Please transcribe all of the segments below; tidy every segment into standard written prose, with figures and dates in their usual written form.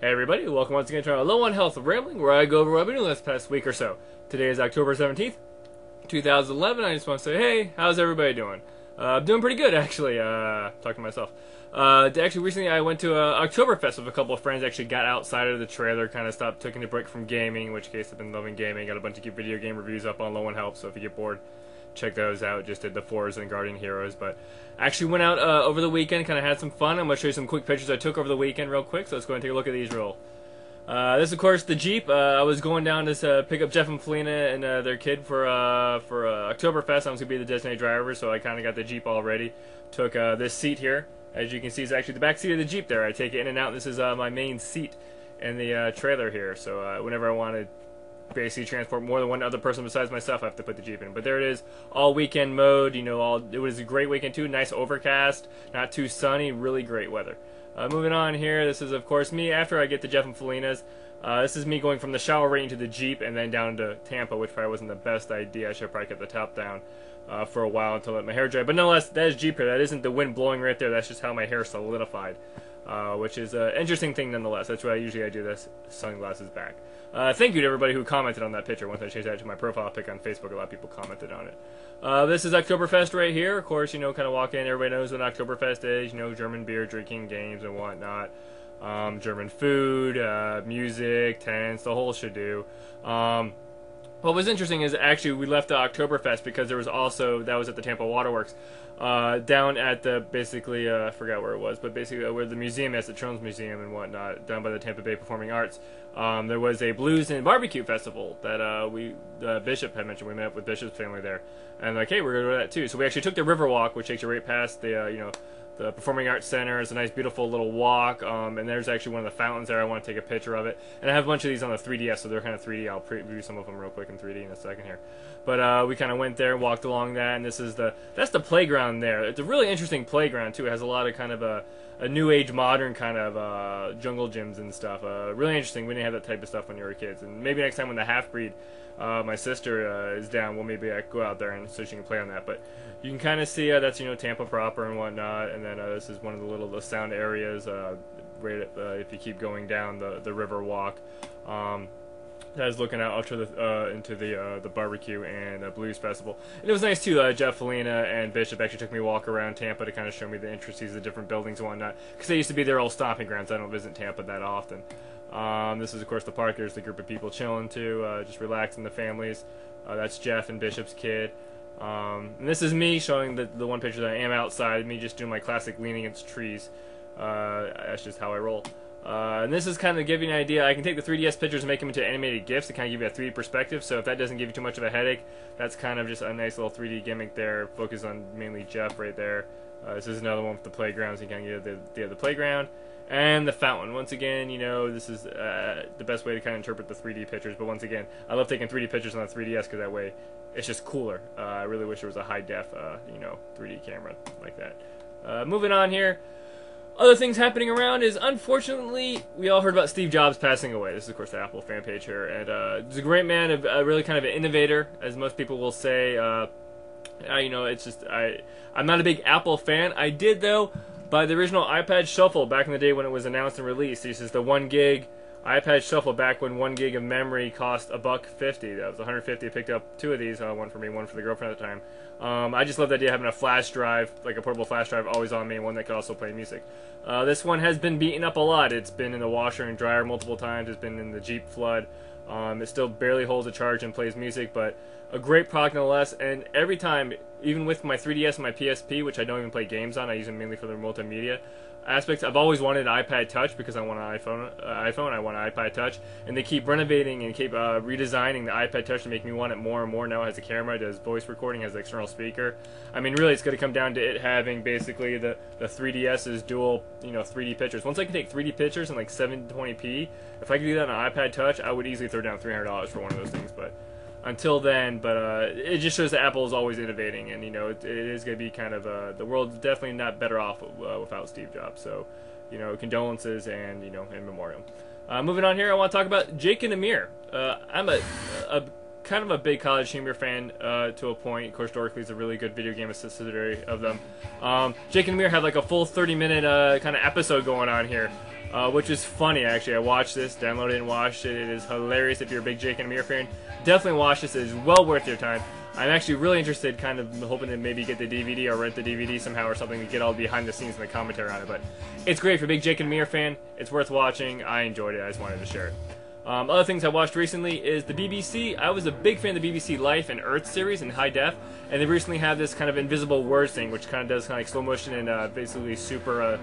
Hey everybody, welcome once again to our Low on Health Rambling, where I go over what I've been doing this past week or so. Today is October 17th, 2011. I just want to say, hey, how's everybody doing? I'm doing pretty good, actually. Talking to myself. Actually, recently I went to Oktoberfest with a couple of friends. Actually got outside of the trailer, kind of stopped, taking a break from gaming, in which case I've been loving gaming. Got a bunch of video game reviews up on Low on Health, so if you get bored, check those out. Just did the Forza and Guardian Heroes, but actually went out over the weekend, kind of had some fun. I'm going to show you some quick pictures I took over the weekend real quick, so let's go and take a look at these real. This, of course, the Jeep. I was going down to pick up Jeff and Felina and their kid for Oktoberfest. I was going to be the designated driver, so I kind of got the Jeep all ready. Took this seat here. As you can see, is actually the back seat of the Jeep there. I take it in and out. This is my main seat in the trailer here, so whenever I want to basically transport more than one other person besides myself, I have to put the Jeep in. But there it is, all weekend mode. You know, it was a great weekend too. Nice overcast, not too sunny, really great weather. Moving on here, this is of course me after I get to Jeff and Felina's. This is me going from the shower right into the Jeep and then down to Tampa, which probably wasn't the best idea. I should have probably kept the top down for a while until I let my hair dry. But nonetheless, that is Jeep here. That isn't the wind blowing right there. That's just how my hair solidified, which is an interesting thing nonetheless. That's why I do this, sunglasses back. Thank you to everybody who commented on that picture. Once I changed that to my profile pic on Facebook, a lot of people commented on it. This is Oktoberfest right here. Of course, you know, kind of walk in. Everybody knows what Oktoberfest is. You know, German beer drinking, games, and whatnot. German food, music, tents, the whole should-do. What was interesting is actually we left the Oktoberfest because there was also, that was at the Tampa Waterworks, down at the, basically, I forgot where it was, but basically where the museum is, the Trons Museum and whatnot, down by the Tampa Bay Performing Arts. There was a blues and barbecue festival that Bishop had mentioned. We met up with Bishop's family there, and like, hey, we're going to go to that too. So we actually took the river walk, which takes you right past the, the Performing Arts Center. It's a nice, beautiful little walk, and there's actually one of the fountains there. I want to take a picture of it. And I have a bunch of these on the 3DS, so they're kind of 3D. I'll preview some of them real quick in 3D in a second here. But we kind of went there and walked along that, and that's the playground there. It's a really interesting playground, too. It has a lot of kind of a new age, modern kind of jungle gyms and stuff. Really interesting. We didn't have that type of stuff when we were kids. And maybe next time when the half-breed, my sister, is down, well, maybe I go out there and so she can play on that. But you can kind of see that's, Tampa proper and whatnot. And then this is one of the sound areas right if you keep going down the river walk. That is looking out to into the barbecue and blues festival. And it was nice too. Jeff, Felina, and Bishop actually took me a walk around Tampa to kind of show me the intricacies of the different buildings and whatnot. Because they used to be their old stomping grounds. I don't visit Tampa that often. This is of course the park. There's the group of people chilling too, just relaxing, the families. That's Jeff and Bishop's kid. And this is me showing the one picture that I am outside. Me just doing my classic leaning against trees. That's just how I roll. And this is kind of giving you an idea. I can take the 3DS pictures and make them into animated GIFs to kind of give you a 3D perspective. So if that doesn't give you too much of a headache, that's kind of just a nice little 3D gimmick there. Focus on mainly Jeff right there. This is another one with the playgrounds. You kind of get the playground and the fountain. Once again, this is the best way to kind of interpret the 3D pictures. But once again, I love taking 3D pictures on the 3DS because that way it's just cooler. I really wish there was a high def, 3D camera like that. Moving on here. Other things happening around is, unfortunately, we all heard about Steve Jobs passing away. This is, of course, the Apple fan page here. And he's a great man, really kind of an innovator, as most people will say. It's just, I'm not a big Apple fan. I did, though, buy the original iPad Shuffle back in the day when it was announced and released. This is the 1 gig iPad Shuffle back when 1 gig of memory cost $1.50. That was $150. I picked up 2 of these, one for me, one for the girlfriend at the time. I just love the idea of having a flash drive, like a portable flash drive, always on me, and one that could also play music. This one has been beaten up a lot. It's been in the washer and dryer multiple times. It's been in the Jeep flood. It still barely holds a charge and plays music, but a great product nonetheless. And every time, even with my 3DS and my PSP, which I don't even play games on, I use them mainly for the multimedia aspects. I've always wanted an iPad Touch because I want an iPhone. I want an iPad Touch, and they keep renovating and keep redesigning the iPad Touch to make me want it more and more. Now it has a camera, it does voice recording, has an external speaker. I mean, really, it's going to come down to it having basically the 3DS's dual, 3D pictures. Once I can take 3D pictures in like 720p, if I could do that on an iPad Touch, I would easily throw down $300 for one of those things. But until then, it just shows that Apple is always innovating, and it is going to be kind of the world's definitely not better off without Steve Jobs. So, condolences and in memoriam. Moving on here, I want to talk about Jake and Amir. I'm a kind of a big College Humor fan to a point. Of course, Dorkly is a really good video game subsidiary of them. Jake and Amir have like a full 30-minute kind of episode going on here. which is funny actually. I watched this, downloaded it and watched it. It is hilarious if you're a big Jake and Amir fan. Definitely watch this. It is well worth your time. I'm actually really interested, kind of hoping to maybe get the DVD or rent the DVD somehow or something to get all the behind the scenes and the commentary on it. But it's great. If you're a big Jake and Amir fan, it's worth watching. I enjoyed it. I just wanted to share it. Other things I watched recently is the BBC. I was a big fan of the BBC Life and Earth series in high def, and they recently have this kind of invisible words thing, which kind of does kind of like slow motion and basically super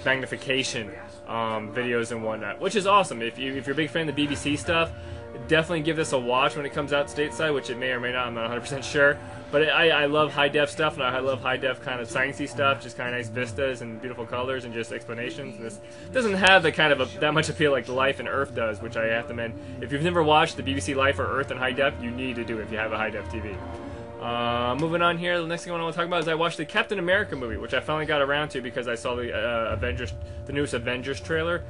magnification videos and whatnot, which is awesome. If you're a big fan of the BBC stuff, definitely give this a watch when it comes out stateside, which it may or may not. I'm not 100% sure. But I love high def stuff, and I love high def kind of sciencey stuff, just kind of nice vistas and beautiful colors and just explanations. And this doesn't have the kind of that much appeal like Life and Earth does, which I have to mention. If you've never watched the BBC Life or Earth in high def, you need to do it if you have a high def TV. Moving on here, the next thing I want to talk about is I watched the Captain America movie, which I finally got around to because I saw the newest Avengers trailer.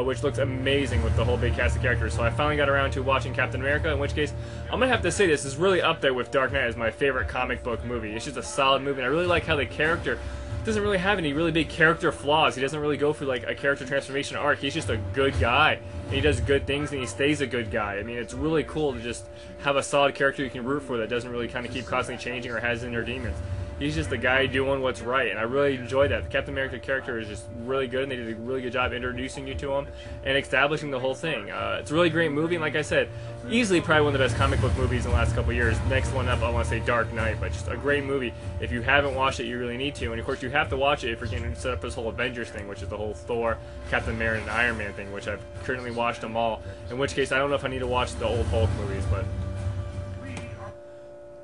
Which looks amazing with the whole big cast of characters. So I finally got around to watching Captain America, in which case, I'm going to have to say this is really up there with Dark Knight as my favorite comic book movie. It's just a solid movie, and I really like how the character doesn't really have any really big character flaws. He doesn't really go through like a character transformation arc. He's just a good guy, and he does good things, and he stays a good guy. I mean, it's really cool to just have a solid character you can root for that doesn't really kind of keep constantly changing or has inner demons. He's just the guy doing what's right, and I really enjoy that. The Captain America character is just really good, and they did a really good job introducing you to him and establishing the whole thing. It's a really great movie, and like I said, easily probably one of the best comic book movies in the last couple of years. Next one up, I want to say Dark Knight, but just a great movie. If you haven't watched it, you really need to, and of course you have to watch it if you're going to set up this whole Avengers thing, which is the whole Thor, Captain America, and Iron Man thing, which I've currently watched them all, in which case I don't know if I need to watch the old Hulk movies, but...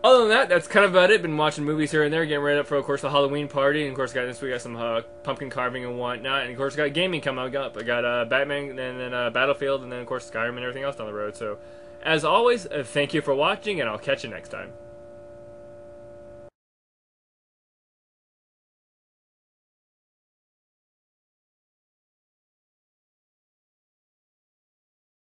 Other than that, that's kind of about it. Been watching movies here and there, getting ready up for, of course, the Halloween party. And, of course, this week got some pumpkin carving and whatnot. And, of course, got gaming coming up. I got Batman and then Battlefield and then, of course, Skyrim and everything else down the road. So, as always, thank you for watching, and I'll catch you next time.